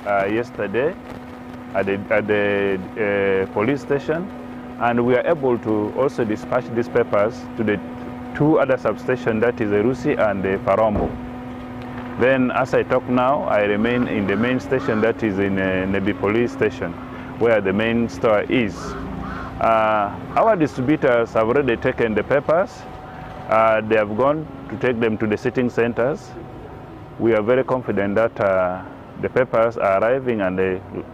yesterday at the police station, and we are able to also dispatch these papers to the two other substations, that is Erusi and Parombo. Then as I talk now, I remain in the main station, that is in Nebi police station, where the main store is. Our distributors have already taken the papers. They have gone to take them to the sitting centers. We are very confident that the papers are arriving, and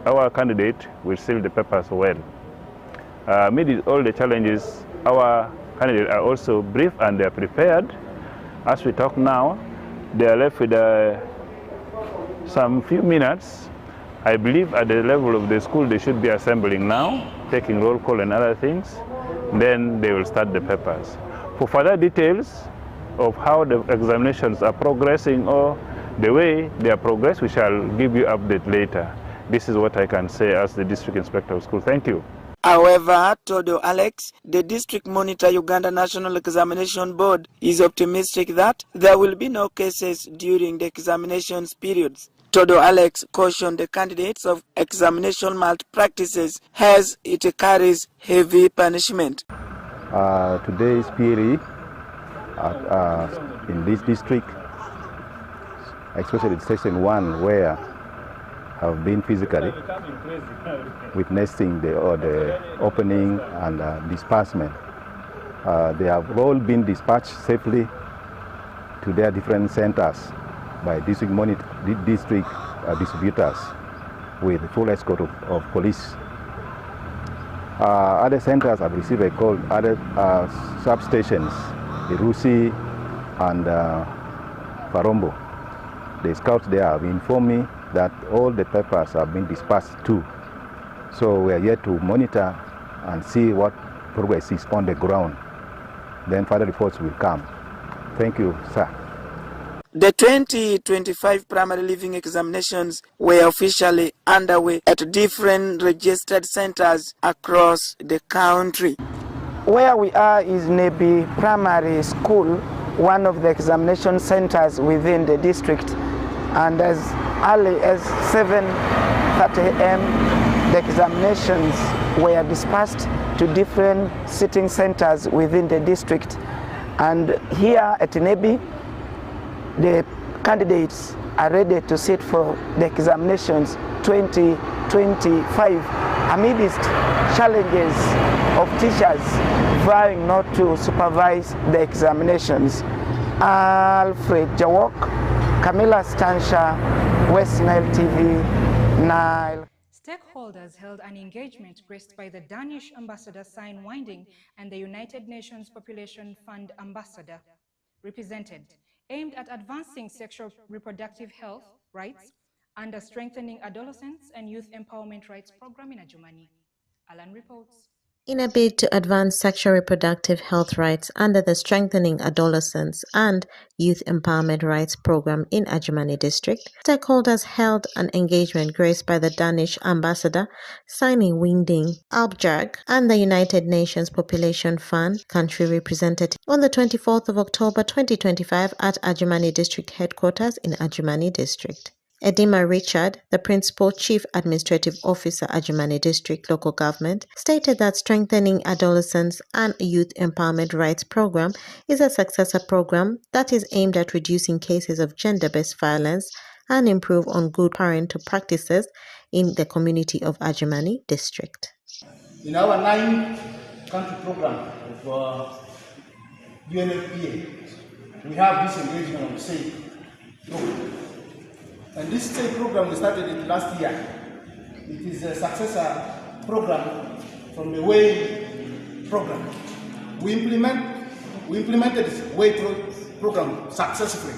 our candidate will seal the papers well. Amid all the challenges, our candidates are also brief and they are prepared. As we talk now, they are left with some few minutes. I believe at the level of the school they should be assembling now, taking roll call and other things. Then they will start the papers. For further details of how the examinations are progressing or the way they are progressed, we shall give you update later. This is what I can say as the District Inspector of School. Thank you. However, Todo Alex, the District Monitor Uganda National Examination Board, is optimistic that there will be no cases during the examinations periods. Todo Alex cautioned the candidates of examination malpractices as it carries heavy punishment. Today's period in this district, especially in Section 1, where have been physically witnessing the opening and disbursement. They have all been dispatched safely to their different centers by district distributors with full escort of police. Other centers have received a call, other substations, Irusi and Parombo. The scouts there have informed me that all the papers have been dispersed too. So we are here to monitor and see what progress is on the ground. Then further reports will come. Thank you, sir. The 2025 primary leaving examinations were officially underway at different registered centers across the country. Where we are is Nebi Primary School, one of the examination centers within the district. And as early as 7:30 a.m., the examinations were dispersed to different sitting centers within the district. And here at Nebi, the candidates are ready to sit for the examinations 2025 amidst challenges of teachers vying not to supervise the examinations. Alfred Jawok, Camilla Stansha, West Nile TV, Nile. Stakeholders held an engagement graced by the Danish ambassador Sign Winding and the United Nations Population Fund ambassador represented, aimed at advancing sexual reproductive health rights under strengthening adolescents and youth empowerment rights program in Adjumani. Alan reports. In a bid to advance sexual reproductive health rights under the Strengthening Adolescents and Youth Empowerment Rights Program in Adjumani District, stakeholders held an engagement graced by the Danish ambassador, Signing Winding Albjerg, and the United Nations Population Fund country representative on the 24th of October 2025 at Adjumani District Headquarters in Adjumani District. Edima Richard, the Principal Chief Administrative Officer, Adjumani District Local Government, stated that Strengthening Adolescents and Youth Empowerment Rights Program is a successor program that is aimed at reducing cases of gender-based violence and improve on good parental practices in the community of Adjumani District. In our 9-country program of UNFPA, we have this engagement on SAFE program. And this SAFE program, we started it last year. It is a successor program from the WAY program. We implemented this WAY program successfully,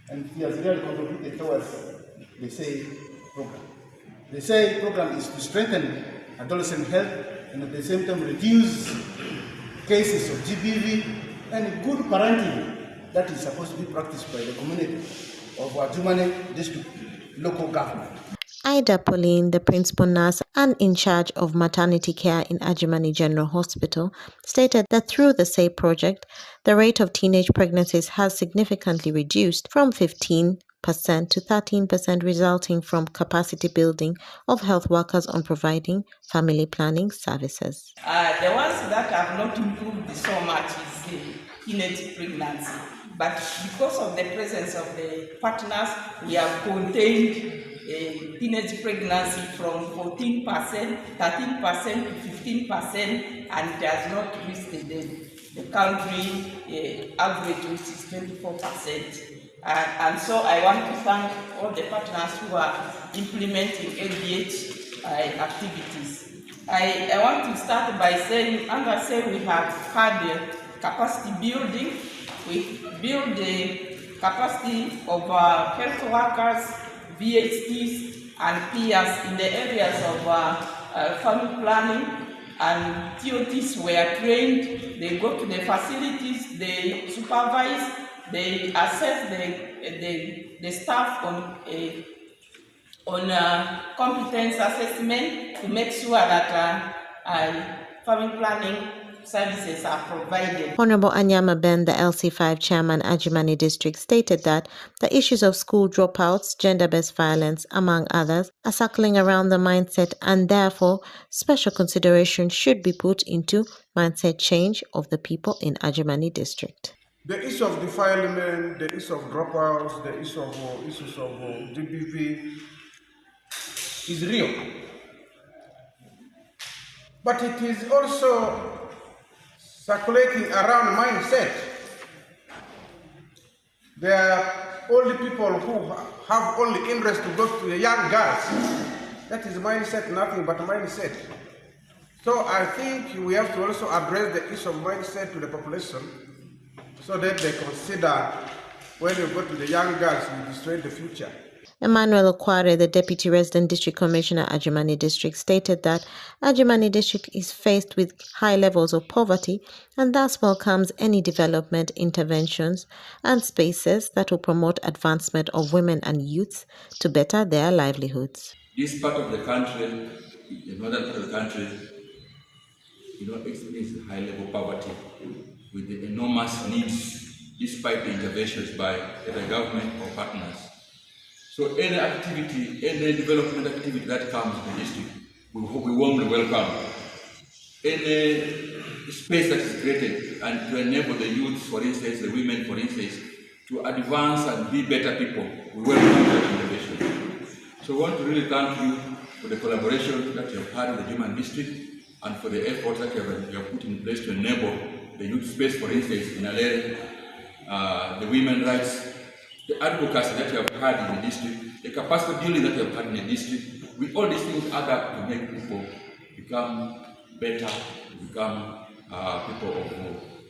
and it has really contributed towards the SAFE program. The SAFE program is to strengthen adolescent health and at the same time reduce cases of GBV and good parenting that is supposed to be practiced by the community of Adjumani District Local Government. Ida Pauline, the principal nurse and in charge of maternity care in Adjumani General Hospital, stated that through the SAFE project, the rate of teenage pregnancies has significantly reduced from 15 to 13%, resulting from capacity building of health workers on providing family planning services. The ones that have not improved so much is teenage pregnancy. But because of the presence of the partners, we have contained teenage pregnancy from 14%, 13% to 15%, and it has not reached the country average, which is 24%. And so I want to thank all the partners who are implementing LDH activities. I want to start by saying, as I said, we have had capacity building. We build the capacity of health workers, VHTs, and peers in the areas of family planning, and TOTs were trained. They go to the facilities, they supervise, they assess the staff on competence assessment to make sure that family planning services are provided. Honorable Anyama Ben, the LC5 chairman, Adjumani District, stated that the issues of school dropouts, gender-based violence, among others, are circling around the mindset, and therefore special consideration should be put into mindset change of the people in Adjumani District. The issue of defilement, the issue of dropouts, the issue of issues of GBV is real. But it is also circulating around mindset. There are only people who have only interest to go to the young girls. That is mindset, nothing but mindset. So I think we have to also address the issue of mindset to the population so that they consider when you go to the young girls, you destroy the future. Emmanuel Okware, the Deputy Resident District Commissioner, Adjumani District, stated that Adjumani District is faced with high levels of poverty and thus welcomes any development interventions and spaces that will promote advancement of women and youths to better their livelihoods. This part of the country, the northern part of the country, experiences high level poverty with the enormous needs despite the interventions by the government or partners. So any activity, any development activity that comes to the district, we warmly welcome. Any space that is created and to enable the youth, for instance, the women, for instance, to advance and be better people, we welcome that intervention. So we want to really thank you for the collaboration that you have had with the Adjumani District and for the efforts that you have put in place to enable the youth space, for instance, in Alere, the women's rights, the advocacy that you have had in the district, the capacity building that you have had in the district. With all these things add up to make people become better, become people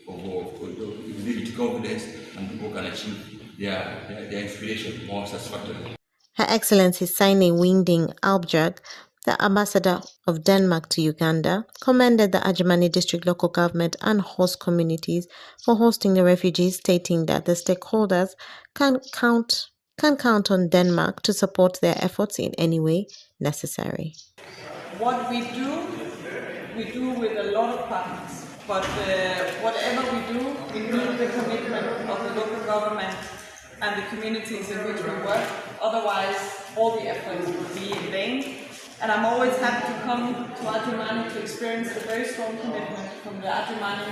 of liberty, confidence, and people can achieve their inspiration more satisfactorily. Her Excellency Saini Wingding Albjerg, the ambassador of Denmark to Uganda, commended the Adjumani District local government and host communities for hosting the refugees, stating that the stakeholders can count on Denmark to support their efforts in any way necessary. What we do with a lot of partners, but whatever we do, we need the commitment of the local government and the communities in which we work. Otherwise, all the efforts will be in vain. And I'm always happy to come to Adjumani to experience the very strong commitment from the Adjumani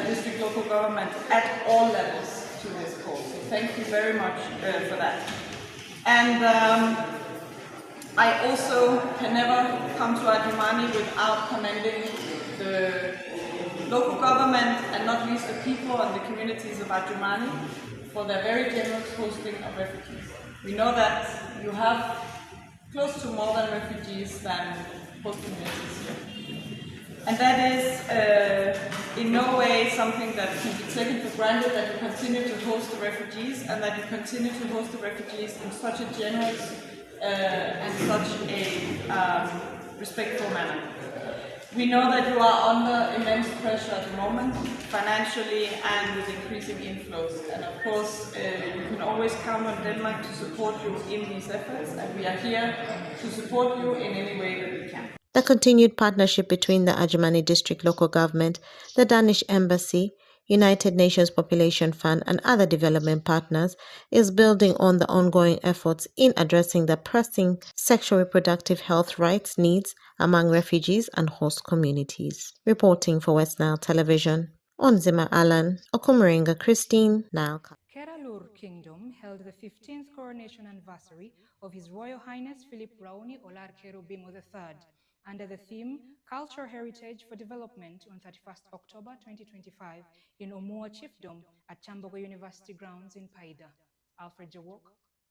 District local government at all levels to this cause. So thank you very much for that. And I also can never come to Adjumani without commending the local government and not least the people and the communities of Adjumani for their very generous hosting of refugees. We know that you have close to more than refugees than host communities here. And that is in no way something that can be taken for granted, that you continue to host the refugees and that you continue to host the refugees in such a generous and such a respectful manner. We know that you are under immense pressure at the moment, financially and with increasing inflows. And of course, you can always count on Denmark to support you in these efforts, and we are here to support you in any way that we can. The continued partnership between the Adjumani District local government, the Danish Embassy, United Nations Population Fund and other development partners is building on the ongoing efforts in addressing the pressing sexual reproductive health rights needs among refugees and host communities. Reporting for West Nile Television, Onzima Alan, Okumaringa Christine, NILECAST. Keralur Kingdom held the 15th coronation anniversary of His Royal Highness Philip Raoni Olarkero Bimo III under the theme Cultural Heritage for Development on 31st October 2025 in Omua Chiefdom at Chambogo University grounds in Paida. Alfred Jawok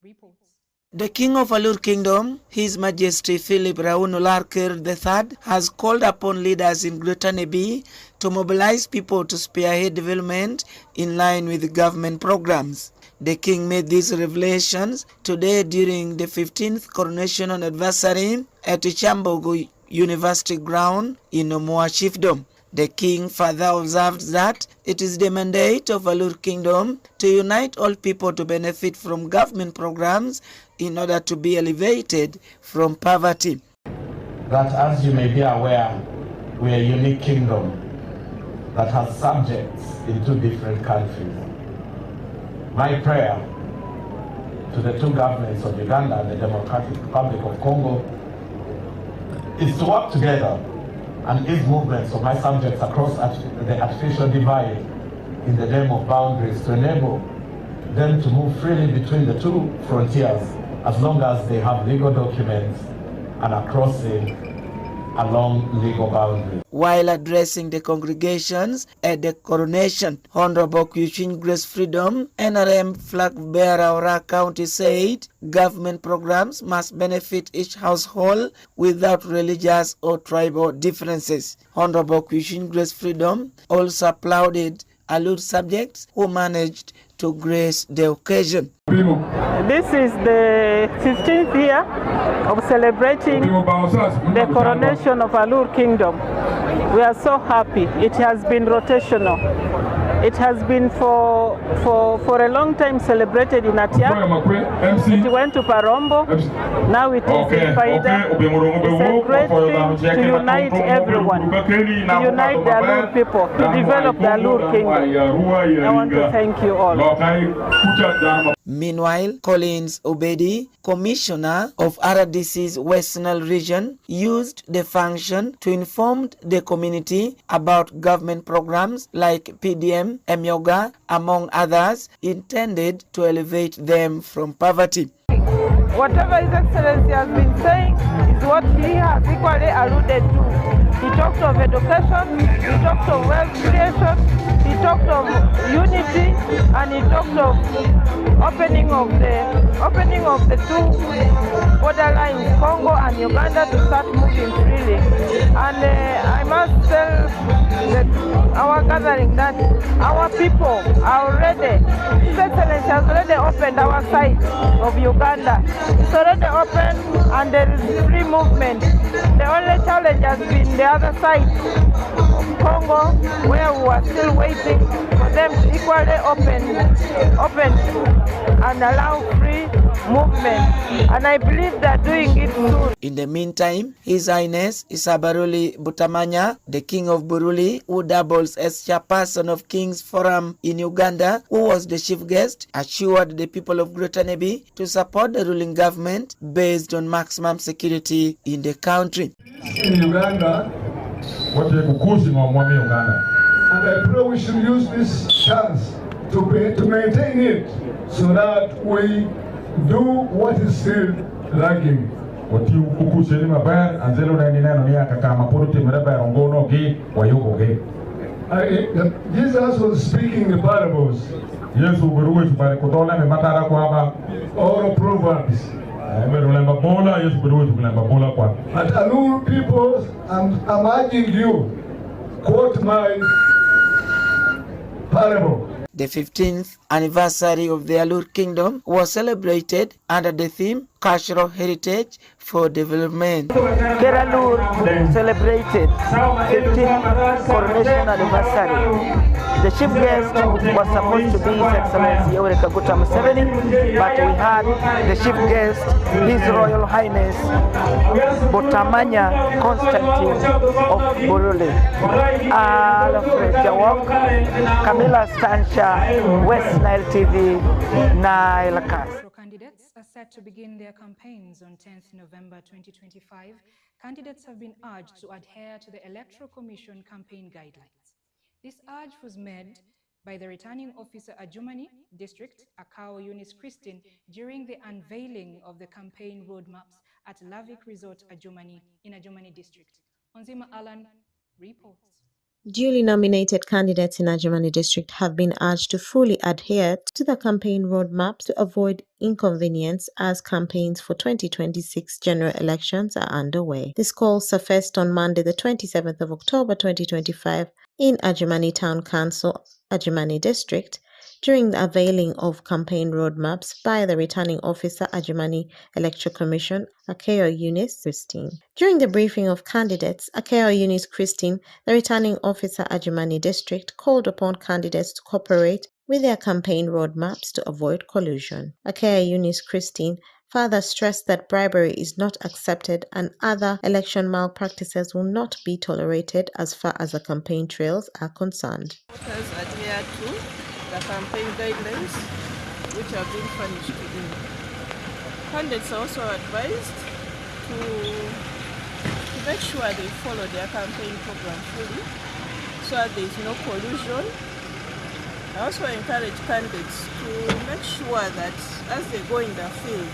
reports. The King of Alur Kingdom, His Majesty Philip Raoni Olarkero III, has called upon leaders in Greater Nebi to mobilize people to spearhead development in line with government programs. The King made these revelations today during the 15th coronation anniversary at Chambogo University ground in Omua Chiefdom. The King further observed that it is the mandate of Alur Kingdom to unite all people to benefit from government programs in order to be elevated from poverty. That, as you may be aware, we are a unique kingdom that has subjects in two different countries. My prayer to the two governments of Uganda and the Democratic Republic of Congo is to work together and ease movements of my subjects across the artificial divide in the name of boundaries to enable them to move freely between the two frontiers as long as they have legal documents and are crossing along legal boundaries. While addressing the congregations at the coronation, Honorable Eugene Grace Freedom, NRM flag bearer Ora County, said government programs must benefit each household without religious or tribal differences. Honorable Eugene Grace Freedom also applauded Alur subjects who managed to grace the occasion. This is the 15th year of celebrating the coronation of Alur Kingdom. We are so happy. It has been rotational. It has been for a long time celebrated in Atia. It went to Parombo. Now it is in Paida. It's a great thing to unite everyone, to unite the Alur people, to develop the Alur Kingdom. I want to thank you all. Meanwhile, Collins Obedi, Commissioner of RDC's West Nile region, used the function to inform the community about government programs like PDM, Emyoga, among others, intended to elevate them from poverty. Whatever His Excellency has been saying is what he has equally alluded to. He talked of education, he talked of wealth creation, he talked of unity, and he talked of opening of the two borderlines, Congo and Uganda, to start moving freely. And I must tell our gathering that our people are already, His Excellency has already opened our side of Uganda. It's already open and there is free movement. The only challenge has been the other side of Congo, where we are still waiting for them to equally open and allow free movement. And I believe they're doing it soon. In the meantime, His Highness Isabaruli Butamanya, the King of Buruli, who doubles as chairperson of King's Forum in Uganda, who was the chief guest, assured the people of Greater Nebi to support the ruling government based on maximum security in the country. In Uganda, and I pray we should use this chance to maintain it so that we do what is still lacking. Jesus was speaking in parables or proverbs. But Alur people, I'm urging you, quote my parable. The 15th anniversary of the Alur Kingdom was celebrated under the theme Cultural Heritage for Development. Keralur celebrated 15th coronation anniversary. The chief guest was supposed to be His Excellency Yoweri Kaguta Museveni, but we had the chief guest, His Royal Highness Botamanya Constantine of Burundi, Alfred Jawok, Camilla Stancha, West Nile TV, NILECAST. Candidates are set to begin their campaigns on 10th November 2025. Candidates have been urged to adhere to the Electoral Commission campaign guidelines. This urge was made by the returning officer Adjumani District, Akao Eunice Christine, during the unveiling of the campaign roadmaps at Lavik Resort Adjumani in Adjumani District. Onzima Alan reports. Duly nominated candidates in Adjumani District have been urged to fully adhere to the campaign roadmaps to avoid inconvenience as campaigns for 2026 general elections are underway. This call surfaced on Monday, the 27th of October 2025 in Adjumani Town Council, Adjumani District, during the unveiling of campaign roadmaps by the returning officer Adjumani Electoral Commission, Akeo Eunice Christine. During the briefing of candidates, Akeo Eunice Christine, the returning officer Adjumani District, called upon candidates to cooperate with their campaign roadmaps to avoid collusion. Akeo Eunice Christine further stressed that bribery is not accepted and other election malpractices will not be tolerated as far as the campaign trails are concerned. Voters adhere to the campaign guidelines which have been furnished to them. Candidates are also advised to make sure they follow their campaign program fully so that there is no collusion. I also encourage candidates to make sure that as they go in the field,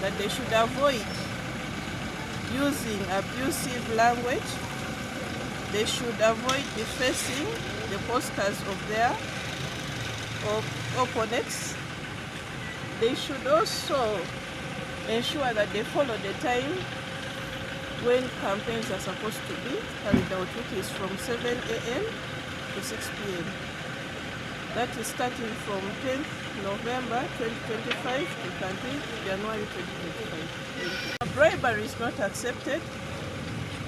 that they should avoid using abusive language. They should avoid defacing the posters of their opponents. They should also ensure that they follow the time when campaigns are supposed to be carried out, which is from 7 a.m. to 6 p.m. That is starting from 10th November 2025 to 20th January 2025. Bribery is not accepted.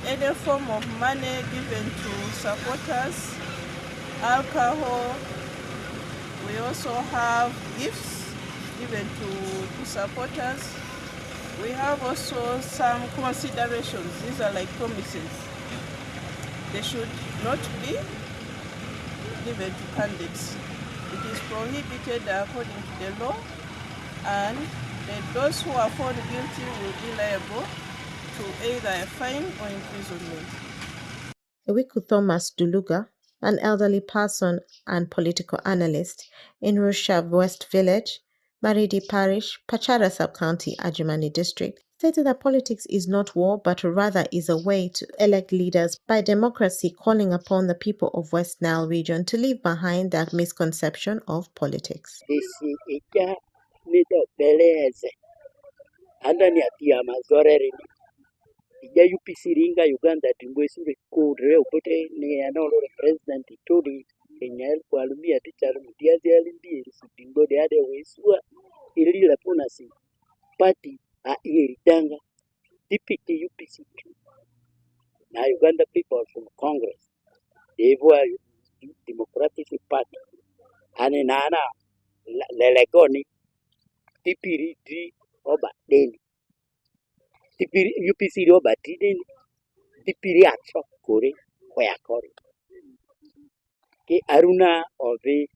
Any form of money given to supporters, alcohol. We also have gifts given to supporters. We have also some considerations. These are like promises. They should not be given to candidates. It is prohibited according to the law, and those who are found guilty will be liable to either a fine or imprisonment. Ewiku Thomas Duluga, an elderly person and political analyst in Rushav West Village, Maridi Parish, Pachara Sub-County, Adjumani District, stated that politics is not war but rather is a way to elect leaders by democracy, calling upon the people of West Nile region to leave behind that misconception of politics. Ija UPC ringa Uganda tingwesure kudre upote ni anolo president itodi kenyel kwa lumia ticharu mtiazi alimbi sitingo de ade wesua ilila puna si party a iritanga DPT UPC na Uganda People from Congress Evo Democratic Party ane nana lelegoni tipiri di oba deni tipiri UPC oba deni tipiri acho kore kwa kore ke aruna ove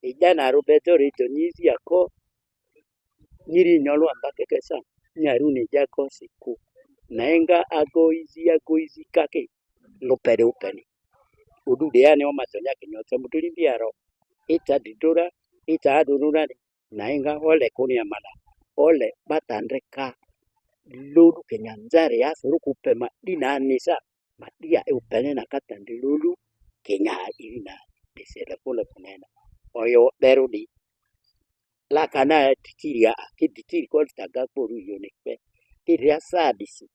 ejana robeto reto nyizi yako nyiri nyolo ambake kesa nyarune jako siku naenga agoizi kake lopere upeni udude yani omatonya kinyoto mutuli biaro ita didora ita adurura naenga ole kuni amala ole batandreka lulu kenyanzare ya suru kupema dina nisa madia upene na katandi lulu kenya irina desela pole punena oyo berudi la kana titiria kiditiri kwa tagaporu yonekpe tiria sadisi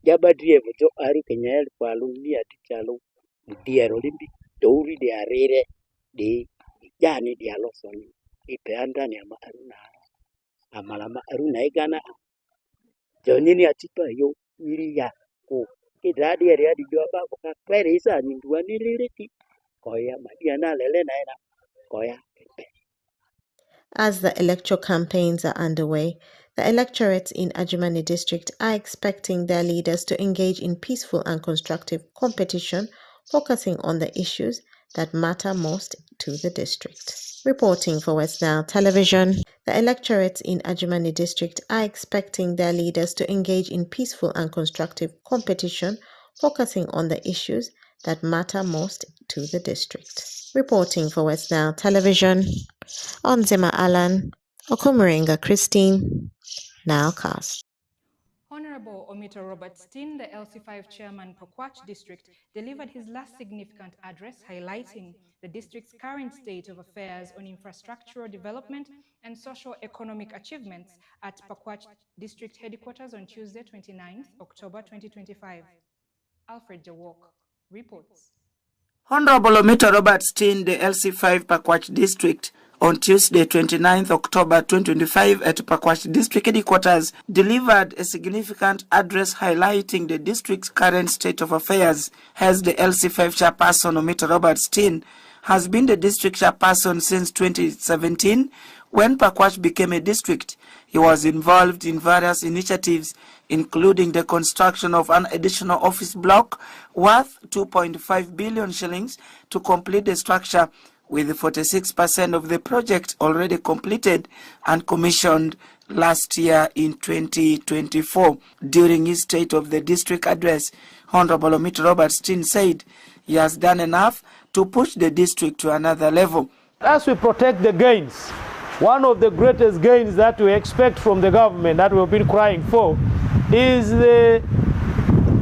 jabadrie voto ari kenyel palu ni atichalo diero limbi douri de arere de jani dialosoni ipeandani amalama aruna igana jonyini atipa yo iriya ko kidadi adi do ba ko kwere isa ni duani liriti koya madiana lele na koya. As the electoral campaigns are underway, the electorates in Ajimani district are expecting their leaders to engage in peaceful and constructive competition, focusing on the issues that matter most to the district. Reporting for West Nile Television, the electorates in Ajimani district are expecting their leaders to engage in peaceful and constructive competition, focusing on the issues that matter most to the district. Reporting for West Nile Television, Onzima Alan, Okumurenga Christine, NILECAST. Honorable Omito Robert Steen, the LC5 chairman, Pakwach district, delivered his last significant address highlighting the district's current state of affairs on infrastructural development and socio-economic achievements at Pakwach district headquarters on Tuesday, 29th October 2025. Alfred Jawok reports. Honorable Omito Robert Steen, the LC5 Pakwach district, on Tuesday, 29th October 2025 at Pakwach district headquarters, delivered a significant address highlighting the district's current state of affairs. As the LC5 chairperson, Omito Robert Steen has been the district chairperson since 2017 when Pakwach became a district. He was involved in various initiatives, including the construction of an additional office block worth 2.5 billion shillings to complete the structure, with 46% of the project already completed and commissioned last year in 2024. During his State of the District address, Honorable Omito Robert Steen said he has done enough to push the district to another level. As we protect the gains, one of the greatest gains that we expect from the government that we've been crying for is the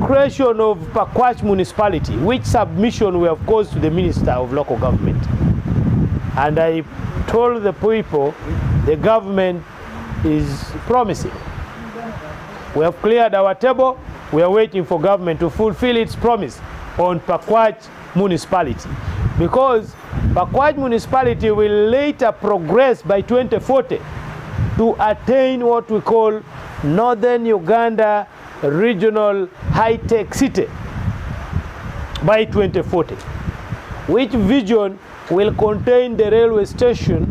creation of Pakwach municipality, which submission we have caused to the Minister of Local Government. And I told the people the government is promising. We have cleared our table. We are waiting for government to fulfill its promise on Pakwach municipality, because Pakwach municipality will later progress by 2040 to attain what we call Northern Uganda Regional High-Tech City by 2040, which vision will contain the railway station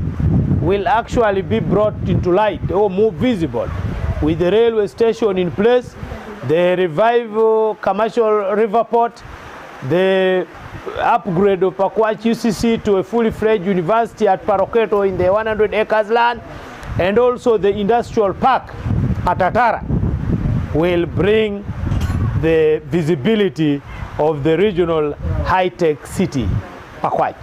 will actually be brought into light or more visible. With the railway station in place, the revival commercial river port, the upgrade of Pakwach UCC to a fully fledged university at Paroketo in the 100 acres land, and also the industrial park at Atara will bring the visibility of the regional high-tech city, Pakwach.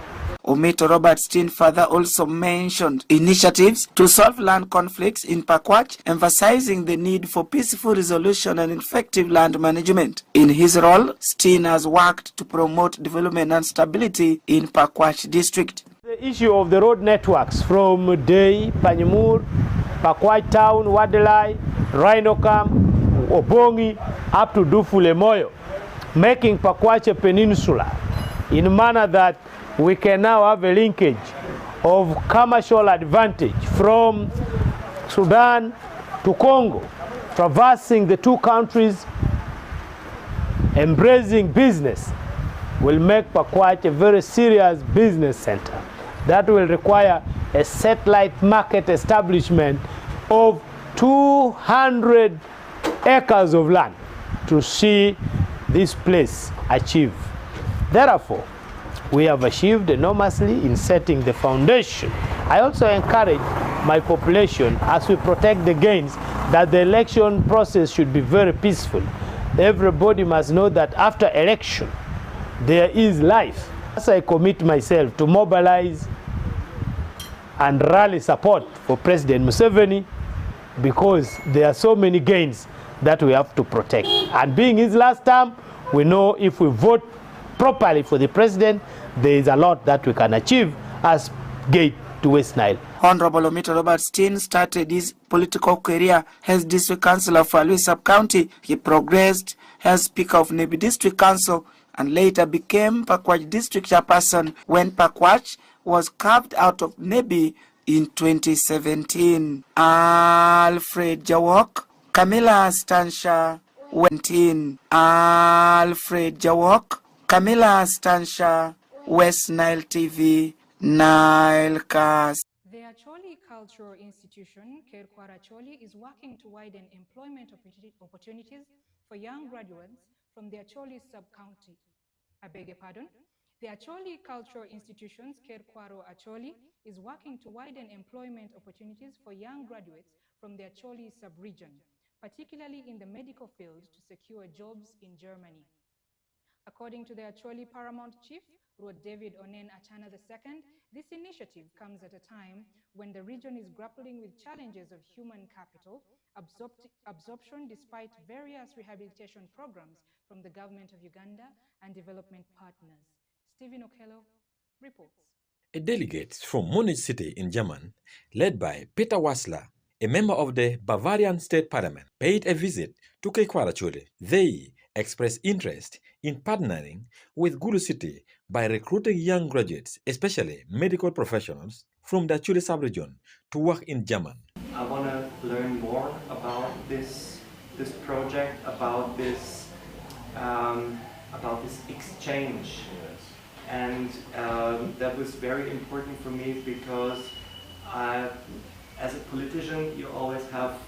Omito Robert Steen further also mentioned initiatives to solve land conflicts in Pakwach, emphasizing the need for peaceful resolution and effective land management. In his role, Steen has worked to promote development and stability in Pakwach district. The issue of the road networks from Dei, Panyamur, Pakwach Town, Wadelai, Rhinocam, Obongi, up to Dufule Moyo, making Pakwach a peninsula in a manner that we can now have a linkage of commercial advantage from Sudan to Congo, traversing the two countries, embracing business, will make Pakwach a very serious business center that will require a satellite market establishment of 200 acres of land to see this place achieve. Therefore, we have achieved enormously in setting the foundation. I also encourage my population, as we protect the gains, that the election process should be very peaceful. Everybody must know that after election, there is life. As I commit myself to mobilize and rally support for President Museveni, because there are so many gains that we have to protect. And being his last term, we know if we vote properly for the president, there is a lot that we can achieve as gate to West Nile. Honorable Omito Robert Steen started his political career as district councillor for Alui sub-county. He progressed as speaker of Nebi District Council and later became Pakwach district chairperson when Pakwach was carved out of Nebi in 2017. Alfred Jawok, Camilla Stansha, 17. Alfred Jawok, Camilla Stansha, West Nile TV, NILECAST. The Acholi Cultural Institution, Kerkwara Acholi, is working to widen employment opportunities for young graduates from the Acholi sub-county. I beg your pardon? The Acholi Cultural Institutions, Kerkwaro Acholi, is working to widen employment opportunities for young graduates from the Acholi sub-region, particularly in the medical field, to secure jobs in Germany. According to the Acholi Paramount Chief, Lord David Onen Achana II, this initiative comes at a time when the region is grappling with challenges of human capital, absorption despite various rehabilitation programs from the government of Uganda and development partners. Stephen Okello reports. A delegate from Munich City in Germany, led by Peter Wassler, a member of the Bavarian State Parliament, paid a visit to Kerkwara Acholi. They expressed interest in partnering with Gulu City by recruiting young graduates, especially medical professionals, from the Acholi sub-region to work in Germany. I want to learn more about this project, about this exchange. And that was very important for me because as a politician, you always have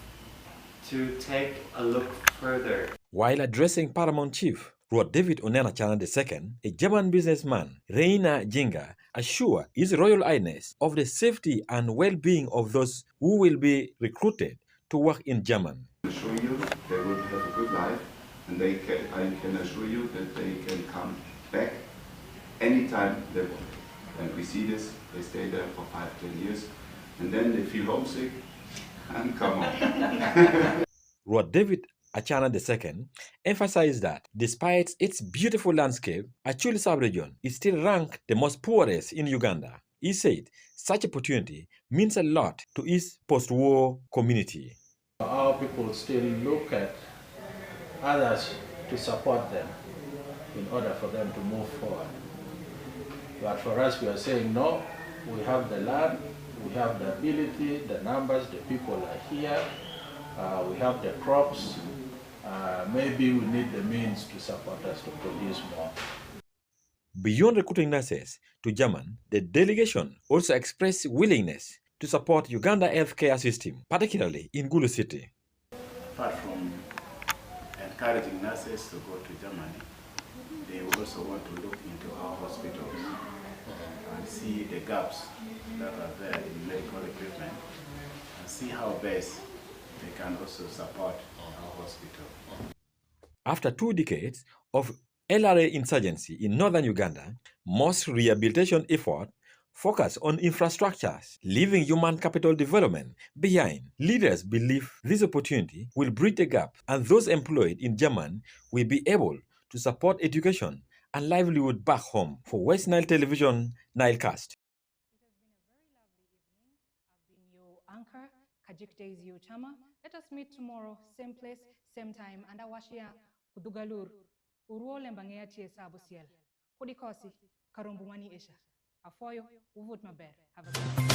to take a look further. While addressing Paramount Chief Lord David Onena Chana II, a German businessman, Rainer Jinga, assured His Royal Highness of the safety and well-being of those who will be recruited to work in Germany. I assure you they will have a good life, and I can assure you that they can come back anytime they want. And we see this, they stay there for 5-10 years, and then they feel homesick, and come on. Lord David Achana II emphasized that despite its beautiful landscape, Acholi sub-region is still ranked the most poorest in Uganda. He said such opportunity means a lot to his post-war community. Our people still look at others to support them in order for them to move forward. But for us, we are saying no, we have the land, we have the ability, the numbers, the people are here, we have the crops. Maybe we need the means to support us to produce more. Beyond recruiting nurses to Germany, the delegation also expressed willingness to support Uganda healthcare system, particularly in Gulu City. Apart from encouraging nurses to go to Germany, they also want to look into our hospitals and see the gaps that are there in medical equipment and see how best they can also support our hospital. After 2 decades of LRA insurgency in northern Uganda, most rehabilitation efforts focus on infrastructures, leaving human capital development behind. Leaders believe this opportunity will bridge the gap, and those employed in Germany will be able to support education and livelihood back home. For West Nile Television, NILECAST. Anchor Kajik Daisy Uchama. Let us meet tomorrow, same place, same time, and awashia kudugalur uruole mbangea tie sabu siel. Kudikosi karumbumani isha. Afoyo uvut maber. Have a good day.